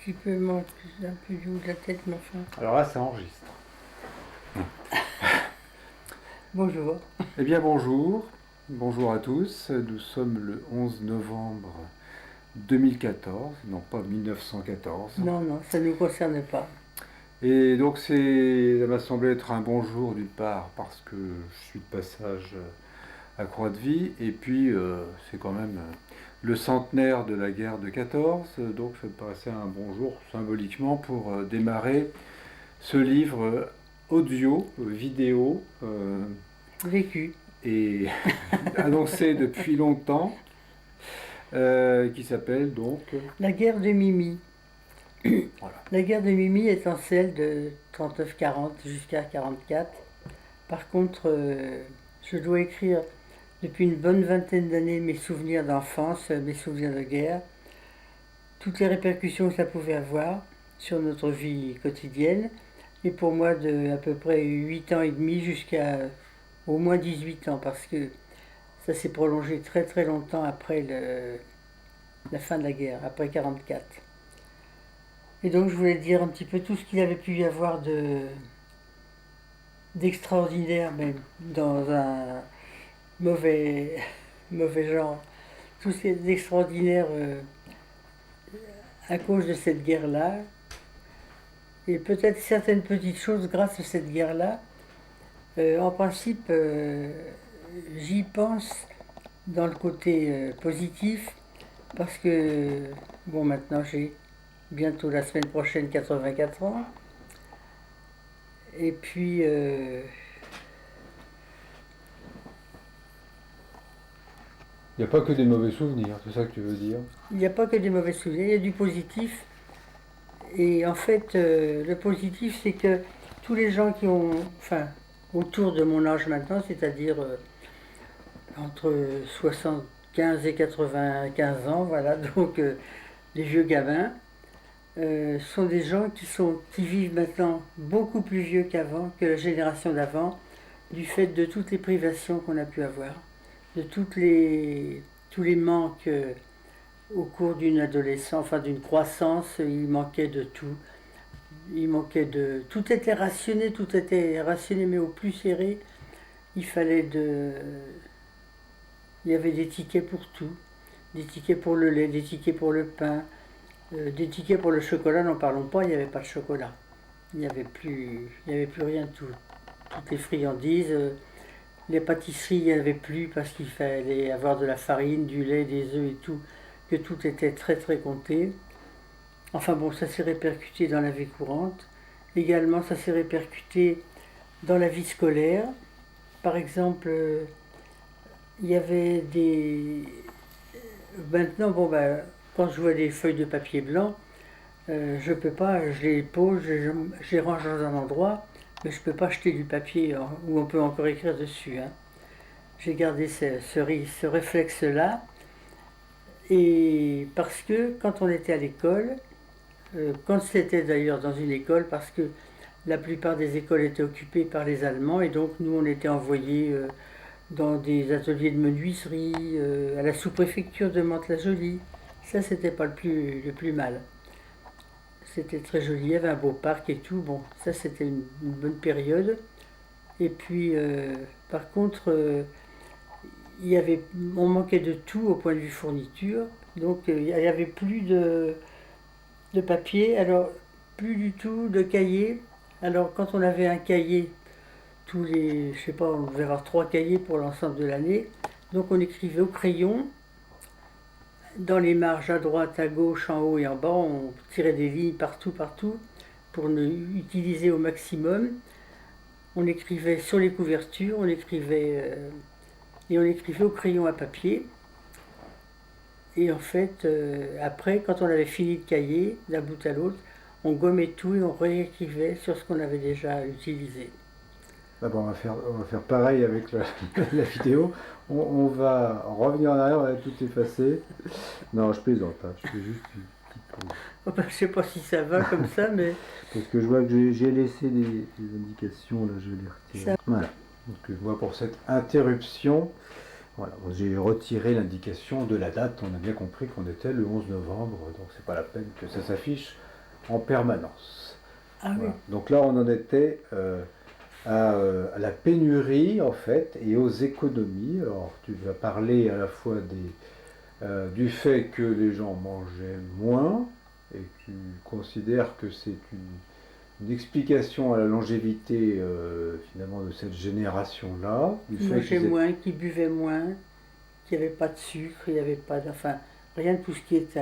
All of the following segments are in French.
Qui peut manquer un peu du haut de la tête, mais enfin. Alors là, ça enregistre. Bonjour. Eh bien, bonjour. Bonjour à tous. Nous sommes le 11 novembre 2014, non pas 1914. Non, non, ça ne nous concerne pas. Et donc, ça m'a semblé être un bon jour d'une part parce que je suis de passage à Croix-de-Vie et puis c'est quand même le centenaire de la guerre de 14, donc ça me paraissait un bon jour symboliquement pour démarrer ce livre audio, vidéo, Vécu. et annoncé depuis longtemps, qui s'appelle donc... La guerre de Mimi. Voilà. La guerre de Mimi étant celle de 39-40 jusqu'à 44. Par contre, je dois écrire depuis une bonne vingtaine d'années mes souvenirs d'enfance, mes souvenirs de guerre, toutes les répercussions que ça pouvait avoir sur notre vie quotidienne. Et pour moi, de à peu près 8 ans et demi jusqu'à au moins 18 ans, parce que ça s'est prolongé très très longtemps après la fin de la guerre, après 44. Et donc je voulais dire un petit peu tout ce qu'il avait pu y avoir d'extraordinaire, même dans un mauvais, mauvais genre, tout ce qui est d'extraordinaire à cause de cette guerre-là, et peut-être certaines petites choses grâce à cette guerre-là. En principe, j'y pense dans le côté positif, parce que, bon, maintenant j'ai bientôt la semaine prochaine 84 ans, et puis Il n'y a pas que des mauvais souvenirs, c'est ça que tu veux dire? il n'y a pas que des mauvais souvenirs, il y a du positif. Et en fait, le positif, c'est que tous les gens qui ont, enfin, autour de mon âge maintenant, c'est-à-dire entre 75 et 95 ans, voilà, donc les vieux gamins, sont des gens qui vivent maintenant beaucoup plus vieux qu'avant, que la génération d'avant, du fait de toutes les privations qu'on a pu avoir, de tous les manques au cours d'une adolescence, enfin d'une croissance, il manquait de tout. Il manquait de. Tout était rationné, mais au plus serré. Il fallait de. Il y avait des tickets pour tout. Des tickets pour le lait, des tickets pour le pain, des tickets pour le chocolat, n'en parlons pas, il n'y avait pas de chocolat. Il n'y avait plus rien de tout. Toutes les friandises, les pâtisseries, il n'y en avait plus parce qu'il fallait avoir de la farine, du lait, des œufs et tout, que tout était très très compté. Enfin bon, ça s'est répercuté dans la vie courante. Également, ça s'est répercuté dans la vie scolaire. Par exemple, il y avait des... Maintenant, bon, ben, quand je vois des feuilles de papier blanc, je peux pas, je les pose, je les range dans un endroit, mais je peux pas jeter du papier où on peut encore écrire dessus, hein. J'ai gardé ce réflexe-là, et parce que quand on était à l'école, quand c'était d'ailleurs dans une école, parce que la plupart des écoles étaient occupées par les Allemands, et donc nous on était envoyés dans des ateliers de menuiserie, à la sous-préfecture de Mantes-la-Jolie. Ça, c'était pas le plus mal. C'était très joli, il y avait un beau parc et tout. Bon, ça, c'était une bonne période. Et puis, par contre, on manquait de tout au point de vue fourniture. Donc, il n'y avait plus de papier, alors plus du tout de cahier. Alors, quand on avait un cahier, je sais pas, on devait avoir 3 cahiers pour l'ensemble de l'année. Donc on écrivait au crayon, dans les marges à droite, à gauche, en haut et en bas, on tirait des lignes partout, partout, pour utiliser au maximum. On écrivait sur les couvertures, et on écrivait au crayon à papier. Et en fait, après, quand on avait fini le cahier, d'un bout à l'autre, on gommait tout et on réécrivait sur ce qu'on avait déjà utilisé. D'abord, on va faire pareil avec la vidéo. On va revenir en arrière, on va tout effacer. Non, je plaisante, hein, je fais juste une petite pause. Enfin, je sais pas si ça va comme ça, mais Parce que je vois que j'ai laissé des indications, là je vais les retirer. ça. Voilà. Donc, moi pour cette interruption. Voilà, j'ai retiré l'indication de la date, on a bien compris qu'on était le 11 novembre, donc c'est pas la peine que ça s'affiche en permanence. Ah oui, Voilà. Donc là, on en était à la pénurie, en fait, et aux économies. Alors, tu vas parler à la fois du fait que les gens mangeaient moins, et tu considères que c'est une explication à la longévité, finalement, de cette génération-là, du qui fait mangeaient qu'ils étaient... moins, qui buvaient moins, qu'il n'y avait pas de sucre, il n'y avait pas de... Enfin, rien de tout ce qui est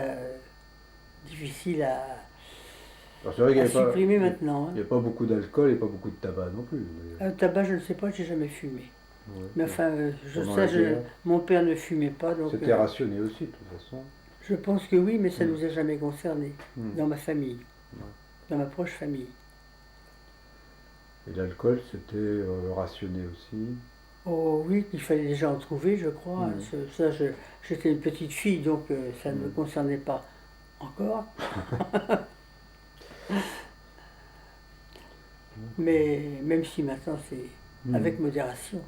difficile Alors, c'est vrai qu'il à n'y avait pas, supprimer maintenant. il y a pas beaucoup d'alcool et pas beaucoup de tabac non plus. Le tabac, je ne sais pas, j'ai jamais fumé. Ouais, Mais enfin, je pendant la sais, guerre, mon père ne fumait pas, donc c'était rationné aussi, de toute façon. je pense que oui, mais ça ne Mm. nous a jamais concernés, Mm. dans ma famille, Ouais. dans ma proche famille. Et l'alcool, c'était rationné aussi. Oh oui, il fallait déjà en trouver, je crois. Mm. Ça, j'étais une petite fille, donc ça ne me Mm. concernait pas encore. Mais même si maintenant c'est Mm. avec modération.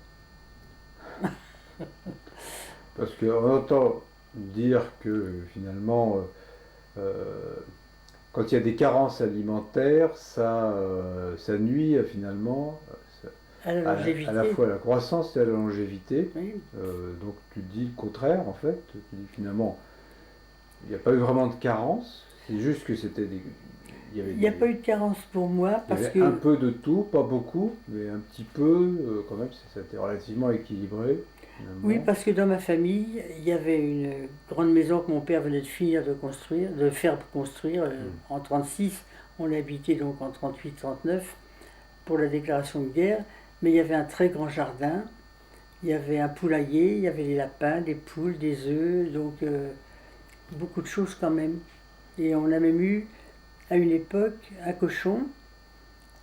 Parce qu'on entend dire que finalement, quand il y a des carences alimentaires, ça nuit finalement À la à la longévité, fois à la croissance et à la longévité. oui. Donc tu dis le contraire en fait. Tu dis finalement, il n'y a pas eu vraiment de carence. C'est juste que c'était des, Il n'y a pas eu de carence pour moi il y parce avait un que, peu de tout, pas beaucoup, mais un petit peu quand même. C'était relativement équilibré oui, finalement. parce que dans ma famille, il y avait une grande maison que mon père venait de finir de construire, de faire construire en 36. On l'habitait donc en 38-39 pour la déclaration de guerre. Mais il y avait un très grand jardin, il y avait un poulailler, il y avait des lapins, des poules, des œufs, donc beaucoup de choses quand même. Et on a même eu à une époque un cochon,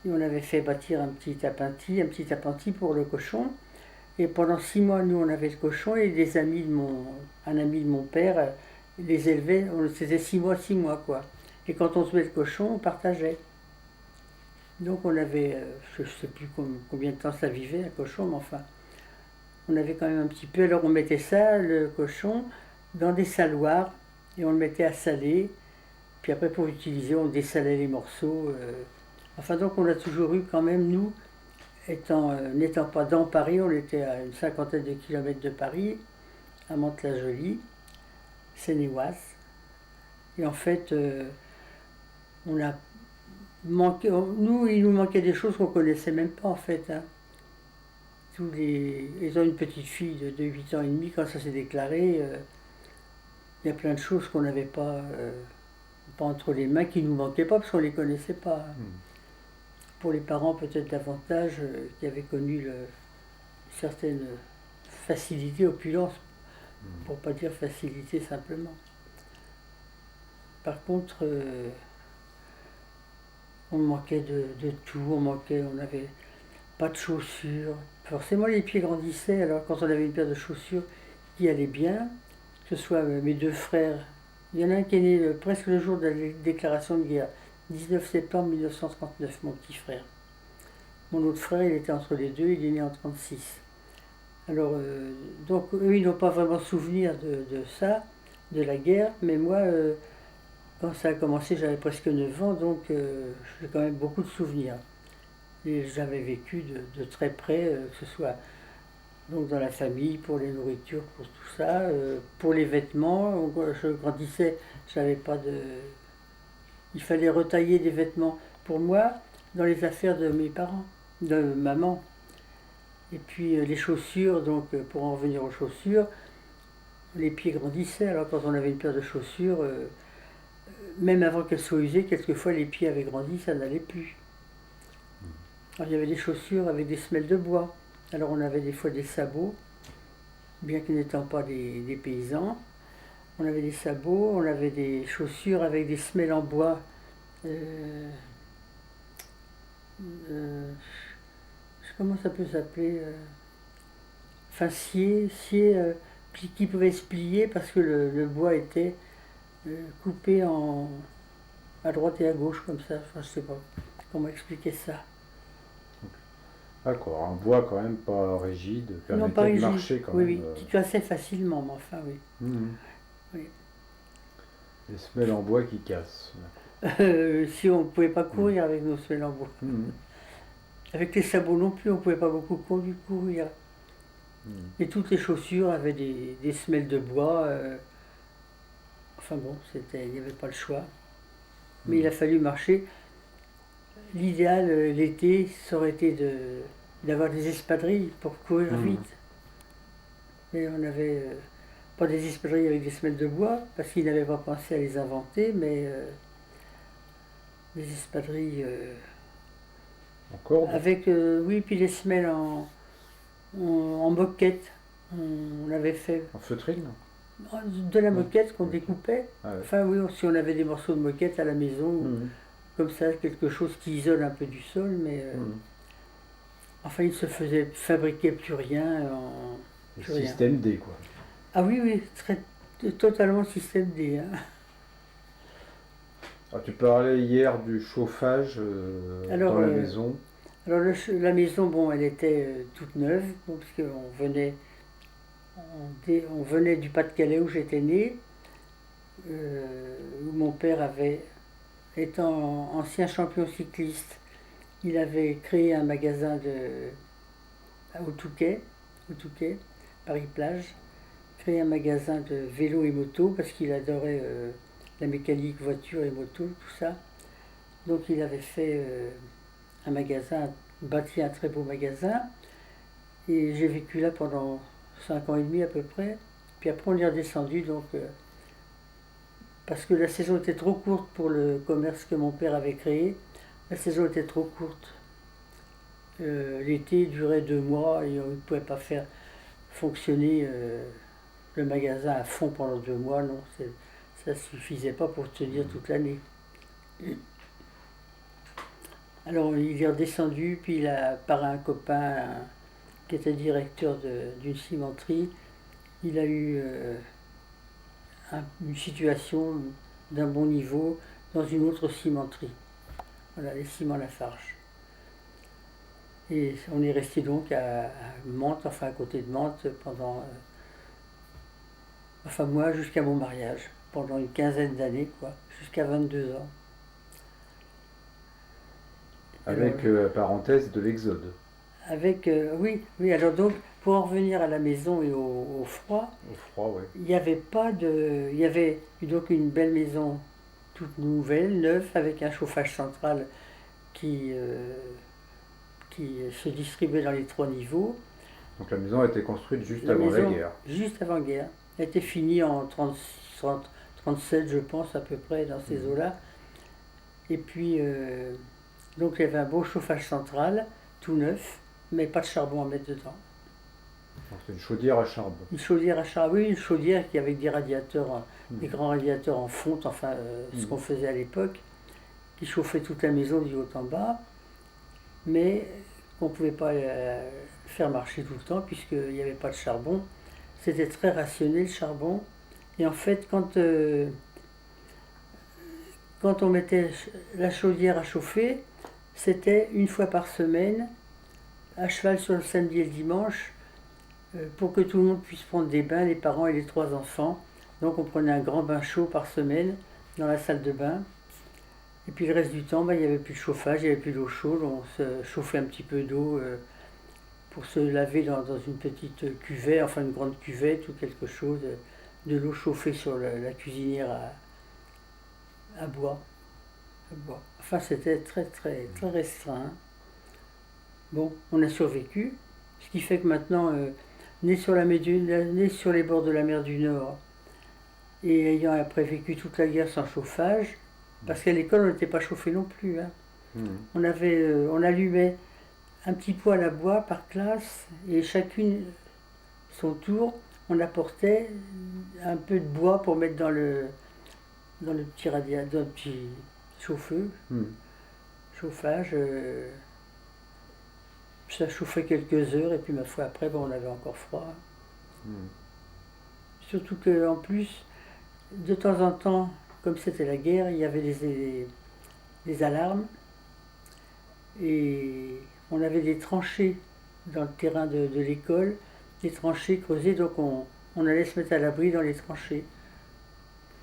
et on avait fait bâtir un petit appentis pour le cochon. Et pendant 6 mois, nous, on avait le cochon et des amis un ami de mon père les élevait. On faisait 6 mois, 6 mois, quoi. Et quand on tuait le cochon, on partageait. Donc on avait, je ne sais plus combien de temps ça vivait, un cochon, mais enfin, on avait quand même un petit peu. Alors on mettait ça, le cochon, dans des saloirs et on le mettait à saler. Puis après, pour l'utiliser, on dessalait les morceaux. Enfin, donc on a toujours eu quand même, nous, n'étant pas dans Paris, on était à une cinquantaine de kilomètres de Paris, à Mantes-la-Jolie, Seine-et-Oise. Et en fait, on a manqué, nous, il nous manquait des choses qu'on ne connaissait même pas en fait. Hein. Ils ont une petite fille de 8 ans et demi, quand ça s'est déclaré, il y a plein de choses qu'on n'avait pas entre les mains, qui nous manquaient pas parce qu'on ne les connaissait pas. Hein. Mm. Pour les parents, peut-être davantage, qui avaient connu certaines facilités, opulence, pour pas dire facilité simplement. Par contre, on manquait de tout, on n'avait pas de chaussures. Forcément, les pieds grandissaient, alors quand on avait une paire de chaussures qui allait bien, que ce soit mes deux frères, il y en a un qui est né presque le jour de la déclaration de guerre, 19 septembre 1939, mon petit frère. Mon autre frère, il était entre les deux, il est né en 36. Alors, donc eux, ils n'ont pas vraiment souvenir de ça, de la guerre, mais moi, quand ça a commencé, j'avais presque 9 ans, donc j'ai quand même beaucoup de souvenirs. Et j'avais vécu de très près, que ce soit donc dans la famille, pour les nourritures, pour tout ça, pour les vêtements. Je grandissais, j'avais pas de... Il fallait retailler des vêtements pour moi dans les affaires de mes parents, de maman. Et puis les chaussures, donc pour en revenir aux chaussures, les pieds grandissaient. Alors quand on avait une paire de chaussures, même avant qu'elles soient usées, quelquefois les pieds avaient grandi, ça n'allait plus. Alors il y avait des chaussures avec des semelles de bois. Alors on avait des fois des sabots, bien que n'étant pas des paysans. On avait des sabots, on avait des chaussures avec des semelles en bois. Euh, comment ça peut s'appeler enfin scié, qui pouvait se plier parce que le bois était coupé à droite et à gauche comme ça. Enfin, je sais pas comment expliquer ça. D'accord, un bois quand même pas rigide, Non, pas permettait de rigide. marcher quand Oui, même. oui, qui tue assez facilement, mais enfin, oui. Mhm. Oui. Les semelles en bois qui cassent. Si on ne pouvait pas Mhm. courir avec nos semelles en bois. Mhm. Avec les sabots non plus, on ne pouvait pas beaucoup courir. Mhm. Et toutes les chaussures avaient des semelles de bois. Enfin bon, il n'y avait pas le choix. Mais il a Mhm. fallu marcher. L'idéal, l'été, ça aurait été d'avoir des espadrilles pour courir Mhm. vite. Mais on n'avait pas des espadrilles avec des semelles de bois, parce qu'ils n'avaient pas pensé à les inventer, mais des espadrilles En corde, avec, oui, puis les semelles en moquette. On avait fait en feutrine. de la Non. moquette qu'on Ok. découpait. Ah ouais. Enfin oui, si on avait des morceaux de moquette à la maison, Mhm. comme ça, quelque chose qui isole un peu du sol, mais Mhm. enfin il se faisait fabriquer plus rien, Et plus rien. système D quoi. Ah oui, oui, totalement système D, hein. Alors, tu parlais hier du chauffage dans Alors, la maison. alors la maison, bon, elle était toute neuve, bon, parce qu'on venait, on venait du Pas-de-Calais où j'étais né, où mon père avait, étant ancien champion cycliste, il avait créé un magasin au Touquet, Paris-Plage, créé un magasin de vélo et moto parce qu'il adorait la mécanique, voiture et moto, tout ça. Donc il avait fait un magasin, bâti un très beau magasin. Et j'ai vécu là pendant 5 ans et demi à peu près. Puis après on est redescendu donc parce que la saison était trop courte pour le commerce que mon père avait créé. La saison était trop courte. L'été durait 2 mois et on ne pouvait pas faire fonctionner le magasin à fond pendant 2 mois. Non, ça ne suffisait pas pour tenir toute l'année. Alors il est redescendu, puis il a, par un copain qui était directeur d'une cimenterie, il a eu une situation d'un bon niveau dans une autre cimenterie. Voilà, les ciments Lafarge. Et on est resté donc à Mantes, enfin à côté de Mantes, pendant, enfin moi jusqu'à mon mariage, pendant une quinzaine d'années, quoi, jusqu'à 22 ans. Alors, Avec parenthèse de l'exode. avec, oui, oui, alors donc, pour en revenir à la maison et au froid, Au froid, ouais. il n'y avait pas de. Il y avait donc une belle maison toute nouvelle, neuve, avec un chauffage central qui, euh, qui se distribuait dans les 3 niveaux. Donc la maison a été construite juste La avant la maison, guerre. juste avant-guerre, a été finie en 37, je pense, à peu près, dans ces Mhm. eaux-là. Et puis, donc il y avait un beau chauffage central, tout neuf, mais pas de charbon à mettre dedans. Donc c'est une chaudière à charbon. Une chaudière à charbon, oui, une chaudière qui avec des radiateurs, des Mhm. grands radiateurs en fonte, enfin, ce qu'on Mhm. faisait à l'époque, qui chauffait toute la maison du haut en bas, mais on ne pouvait pas faire marcher tout le temps puisqu'il n'y avait pas de charbon. C'était très rationné le charbon. Et en fait, quand on mettait la chaudière à chauffer, c'était une fois par semaine, à cheval sur le samedi et le dimanche, pour que tout le monde puisse prendre des bains, les parents et les 3 enfants. Donc on prenait un grand bain chaud par semaine dans la salle de bain. Et puis le reste du temps, il n'y avait plus de chauffage, il n'y avait plus d'eau chaude. On se chauffait un petit peu d'eau pour se laver dans une petite cuvette, enfin une grande cuvette ou quelque chose, de l'eau chauffée sur la cuisinière à bois. Enfin, c'était très, très, très restreint. Bon, on a survécu, ce qui fait que maintenant, né sur les bords de la mer du Nord, et ayant après vécu toute la guerre sans chauffage, parce qu'à l'école, on n'était pas chauffé non plus, hein. Mhm. On allumait un petit poêle à bois par classe, et chacune son tour, on apportait un peu de bois pour mettre dans le petit radiateur, dans le petit Mhm. chauffage. Ça chauffait quelques heures et puis ma foi après on avait encore froid. Mhm. Surtout qu'en plus, de temps en temps, comme c'était la guerre, il y avait des alarmes et on avait des tranchées dans le terrain de l'école, des tranchées creusées, donc on allait se mettre à l'abri dans les tranchées,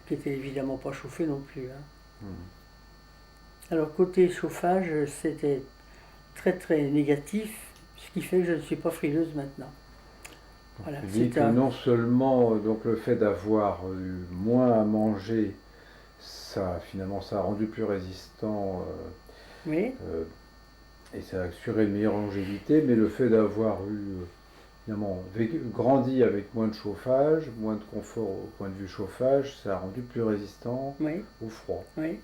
qui n'étaient évidemment pas chauffées non plus, hein. Alors côté chauffage, c'était très très négatif, ce qui fait que je ne suis pas frileuse maintenant. Voilà, Tu dis que non seulement donc le fait d'avoir eu moins à manger, ça finalement ça a rendu plus résistant oui, et ça a assuré une meilleure longévité, mais le fait d'avoir eu finalement grandi avec moins de chauffage, moins de confort au point de vue chauffage, ça a rendu plus résistant oui, au froid. oui,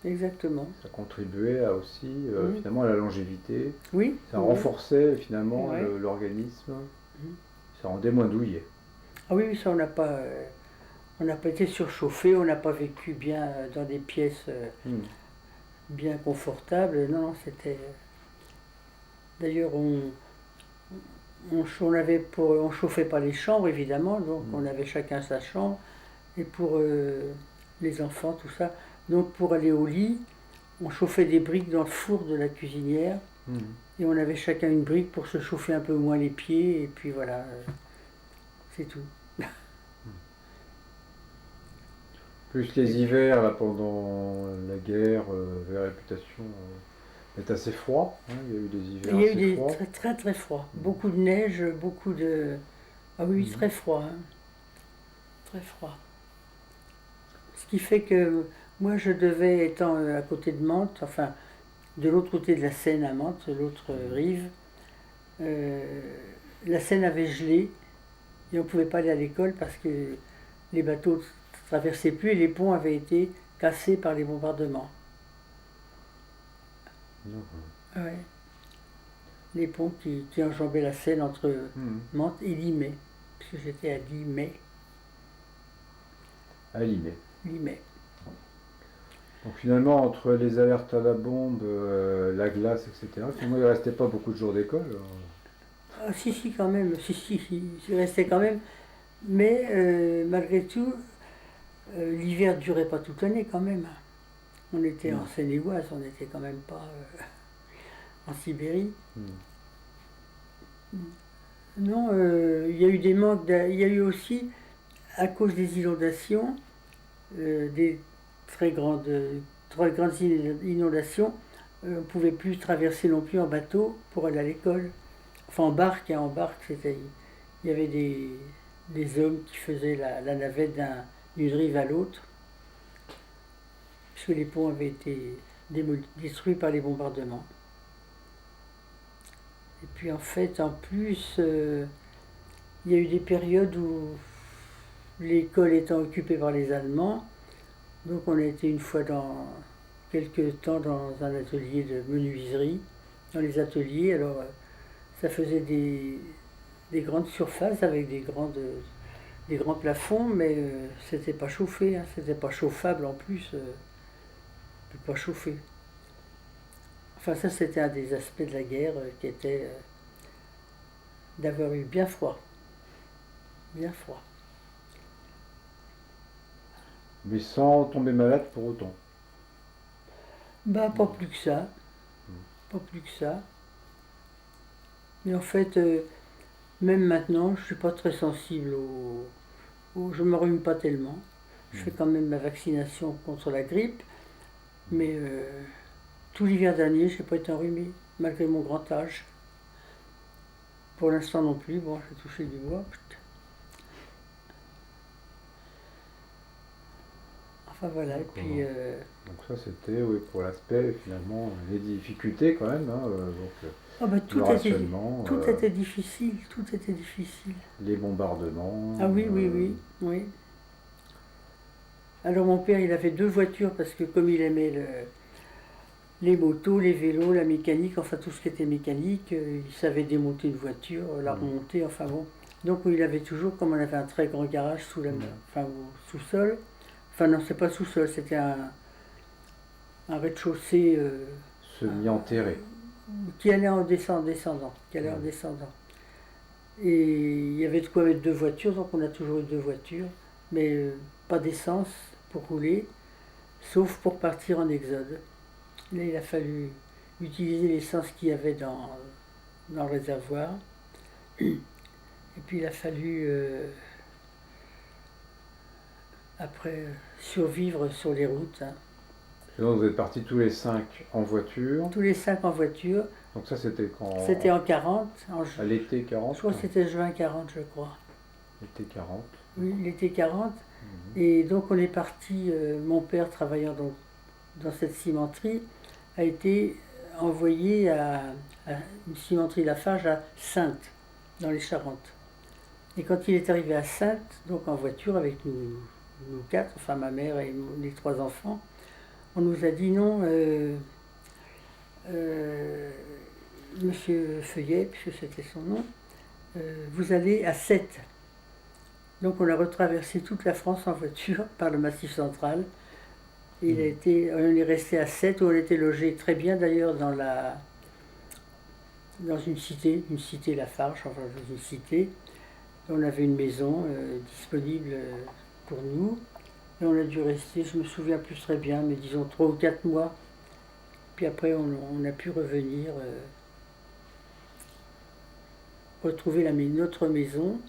exactement. Ça contribuait à aussi finalement à la longévité. Oui, Ça oui, renforçait finalement ouais. l'organisme. Mhm. Ça rendait moins douillet. Ah oui, ça on n'a pas été surchauffé, on n'a pas vécu bien dans des pièces bien confortables. Non, non, c'était. D'ailleurs, on chauffait pas les chambres évidemment, donc on avait chacun sa chambre. Et pour les enfants, tout ça. Donc pour aller au lit, on chauffait des briques dans le four de la cuisinière. Et on avait chacun une brique pour se chauffer un peu moins les pieds. Et puis voilà, c'est tout. Plus les hivers, là, pendant la guerre, la réputation est assez froid. Hein, il y a eu des hivers Il y a eu assez des froids. très très très froids. Beaucoup de neige, beaucoup de. Ah oui, très froid, hein. Très froid. Ce qui fait que moi je devais, étant à côté de Mantes, enfin de l'autre côté de la Seine à Mantes, l'autre rive, la Seine avait gelé et on ne pouvait pas aller à l'école parce que les bateaux ne traversaient plus et les ponts avaient été cassés par les bombardements. Ouais. Les ponts qui enjambaient la Seine entre Mantes et Limay, puisque j'étais à Limay. À Limay. Limay. Donc finalement, entre les alertes à la bombe, la glace, etc., finalement, il ne restait pas beaucoup de jours d'école. Ah, si, si, quand même, si, j'y restais quand même. Mais malgré tout, l'hiver ne durait pas toute l'année quand même. On était en Seine-et-Oise, on n'était quand même pas en Sibérie. Non, il y a eu des manques. Il y a eu aussi, à cause des inondations, des très grandes inondations, on ne pouvait plus traverser non plus en bateau pour aller à l'école. Enfin en barque, hein, en barque, il y avait des hommes qui faisaient la navette d'une rive à l'autre, puisque les ponts avaient été détruits par les bombardements. Et puis en fait, en plus, il y a eu des périodes où l'école étant occupée par les Allemands, donc on a été une fois dans quelques temps dans un atelier de menuiserie, dans les ateliers. Alors ça faisait des grandes surfaces avec des grands plafonds, mais c'était pas chauffé, hein, c'était pas chauffable en plus, pas chauffé. Enfin ça c'était un des aspects de la guerre qui était d'avoir eu bien froid. Bien froid. Mais sans tomber malade pour autant. Bah pas plus que ça. Pas plus que ça. Mais en fait, même maintenant, je suis pas très sensible je me rhume pas tellement. Je fais quand même ma vaccination contre la grippe, mais tout l'hiver dernier, je n'ai pas été enrhumé, malgré mon grand âge. Pour l'instant non plus, bon, j'ai touché du bois. Enfin voilà, et puis... Donc ça c'était oui, pour l'aspect finalement, les difficultés quand même. Hein, donc, oh bah, le rationnement, tout était difficile, tout était difficile. les bombardements. Ah oui, oui, oui, oui. Alors mon père, il avait 2 voitures parce que comme il aimait les motos, les vélos, la mécanique, enfin tout ce qui était mécanique, il savait démonter une voiture, la remonter, enfin bon. Donc il avait toujours, comme on avait un très grand garage sous la enfin au sous-sol, enfin non, c'est pas sous-sol, c'était un rez-de-chaussée semi-enterré. Qui allait en descendant, Et il y avait de quoi mettre 2 voitures, donc on a toujours eu 2 voitures, mais pas d'essence pour rouler, sauf pour partir en exode. Là, il a fallu utiliser l'essence qu'il y avait dans le réservoir. Et puis il a fallu, après, survivre sur les routes, hein. Et donc vous êtes partis tous les 5 en voiture. Tous les 5 en voiture. Donc ça c'était quand? C'était en 40. À l'été 40. Je crois que c'était juin 40, je crois. L'été 40. Oui, l'été 40. Et donc on est parti, mon père travaillant donc dans cette cimenterie, a été envoyé à une cimenterie Lafarge à Saintes, dans les Charentes. Et quand il est arrivé à Saintes, donc en voiture avec nous quatre, enfin ma mère et les 3 enfants, on nous a dit non, Monsieur Feuillet, puisque c'était son nom, vous allez à Sète. Donc on a retraversé toute la France en voiture par le Massif central. Et on est resté à Sète où on était logé très bien d'ailleurs dans une cité Lafarge, enfin dans une cité. On avait une maison disponible pour nous. Et on a dû rester, je me souviens plus très bien, mais disons 3 ou 4 mois. Puis après on a pu revenir, retrouver notre maison.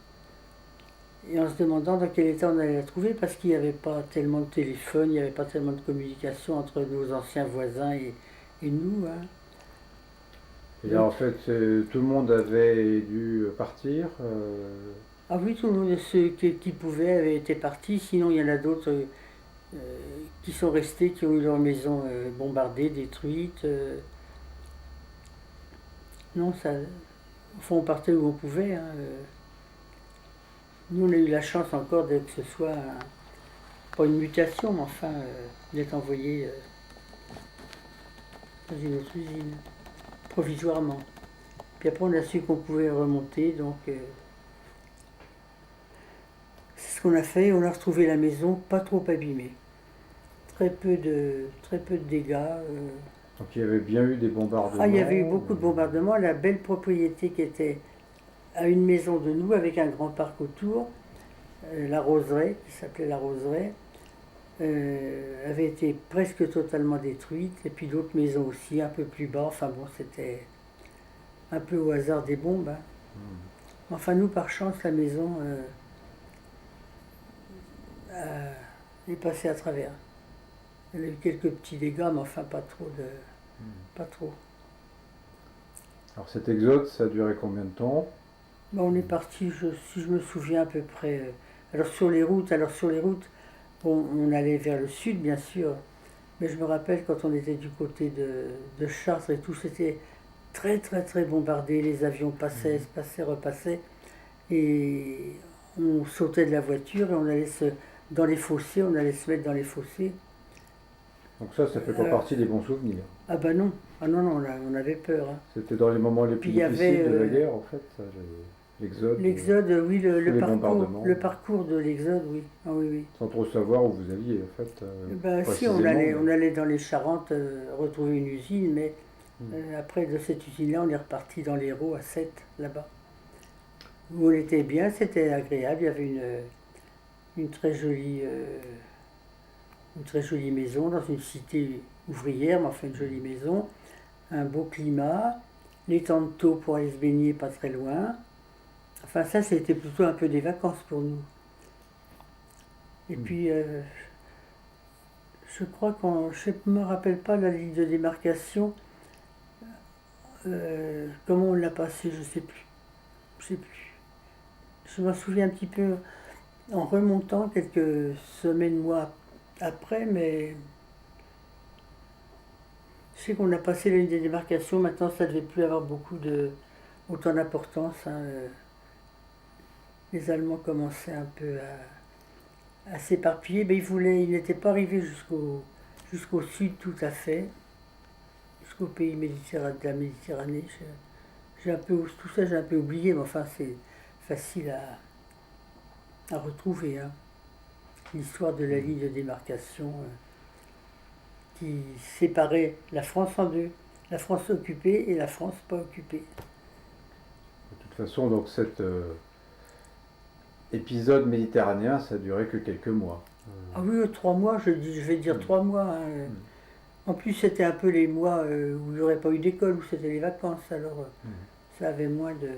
Et en se demandant dans quel état on allait la trouver, parce qu'il n'y avait pas tellement de téléphone, il n'y avait pas tellement de communication entre nos anciens voisins et nous, hein. Et là, en fait, tout le monde avait dû partir. Ah oui, tout le monde, ceux qui pouvaient avaient été partis, sinon il y en a d'autres qui sont restés, qui ont eu leur maison bombardée, détruite. Non, ça, enfin, on partait où on pouvait, hein. Nous, on a eu la chance encore que ce soit, pas une mutation, mais enfin, d'être envoyé dans une autre usine, provisoirement. Puis après, on a su qu'on pouvait remonter, donc c'est ce qu'on a fait. On a retrouvé la maison pas trop abîmée. Très peu de dégâts. Donc il y avait bien eu des bombardements. Ah, il y avait eu beaucoup de bombardements. La belle propriété qui était à une maison de nous, avec un grand parc autour, la Roseraie, qui s'appelait la Roseraie, avait été presque totalement détruite, et puis d'autres maisons aussi, un peu plus bas. Enfin bon, c'était un peu au hasard des bombes, hein. Enfin, nous, par chance, la maison est passée à travers. Elle a eu quelques petits dégâts, mais enfin pas trop. Pas trop. Alors cet exode, ça a duré combien de temps? Ben, on est parti, si je me souviens à peu près. Alors sur les routes, bon, on allait vers le sud, bien sûr. Mais je me rappelle quand on était du côté de Chartres et tout, c'était très très très bombardé. Les avions passaient, se passaient, repassaient. Et on sautait de la voiture et on allait dans les fossés, on allait se mettre dans les fossés. Donc ça fait pas partie des bons souvenirs. Ah ben non, ah non, non, on avait peur, hein. C'était dans les moments les plus difficiles de la guerre, en fait, ça, l'exode. L'exode, oui, le parcours de l'exode, oui. Ah, oui, oui. Sans trop savoir où vous alliez, en fait. Ben, si, on allait dans les Charentes retrouver une usine, mais après de cette usine-là, on est reparti dans l'Hérault à Sète, là-bas. Où on était bien, c'était agréable, il y avait une très jolie maison dans une cité ouvrière, mais enfin une jolie maison, un beau climat, les temps de taux pour aller se baigner pas très loin. Enfin ça, c'était plutôt un peu des vacances pour nous. Et puis, je crois je ne me rappelle pas la ligne de démarcation, comment on l'a passée, je ne sais plus. Je sais plus. Je m'en souviens un petit peu en remontant quelques semaines, mois après, mais je sais qu'on a passé la ligne de démarcation. Maintenant, ça ne devait plus avoir autant d'importance, hein. Les Allemands commençaient un peu à s'éparpiller, mais ils n'étaient pas arrivés jusqu'au sud tout à fait, jusqu'au pays de la Méditerranée. Tout ça, j'ai un peu oublié, mais enfin, c'est facile à retrouver, hein. L'histoire de la ligne de démarcation qui séparait la France en deux, la France occupée et la France pas occupée. De toute façon, donc cet épisode méditerranéen, ça a duré que quelques mois. Ah oui, 3 mois, je vais dire 3 mois, hein. En plus, c'était un peu les mois où il n'y aurait pas eu d'école, où c'était les vacances. Alors, ça avait moins de.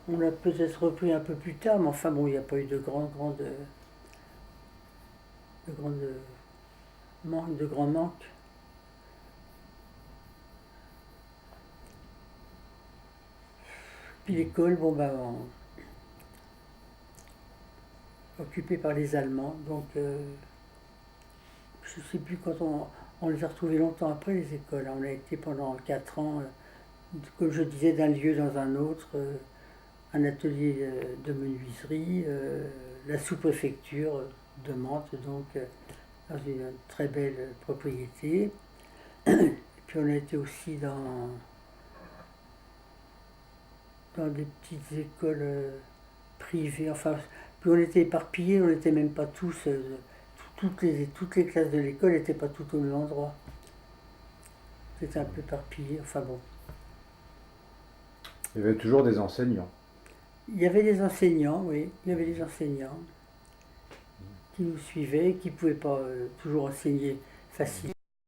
On a peut-être repris un peu plus tard, mais enfin bon, il n'y a pas eu de grands manques. Puis l'école, bon ben, occupée par les Allemands, donc je ne sais plus quand on les a retrouvés longtemps après les écoles. On a été pendant 4 ans, comme je disais, d'un lieu dans un autre, un atelier de menuiserie, la sous-préfecture de Mantes, donc dans une très belle propriété. Et puis on a été aussi dans des petites écoles privées, enfin, puis on était éparpillés, on n'était même pas tous, toutes les classes de l'école n'étaient pas toutes au même endroit. C'était un peu éparpillé, enfin bon. Il y avait toujours des enseignants. Il y avait des enseignants, oui, il y avait des enseignants qui nous suivaient, qui ne pouvaient pas toujours enseigner facilement.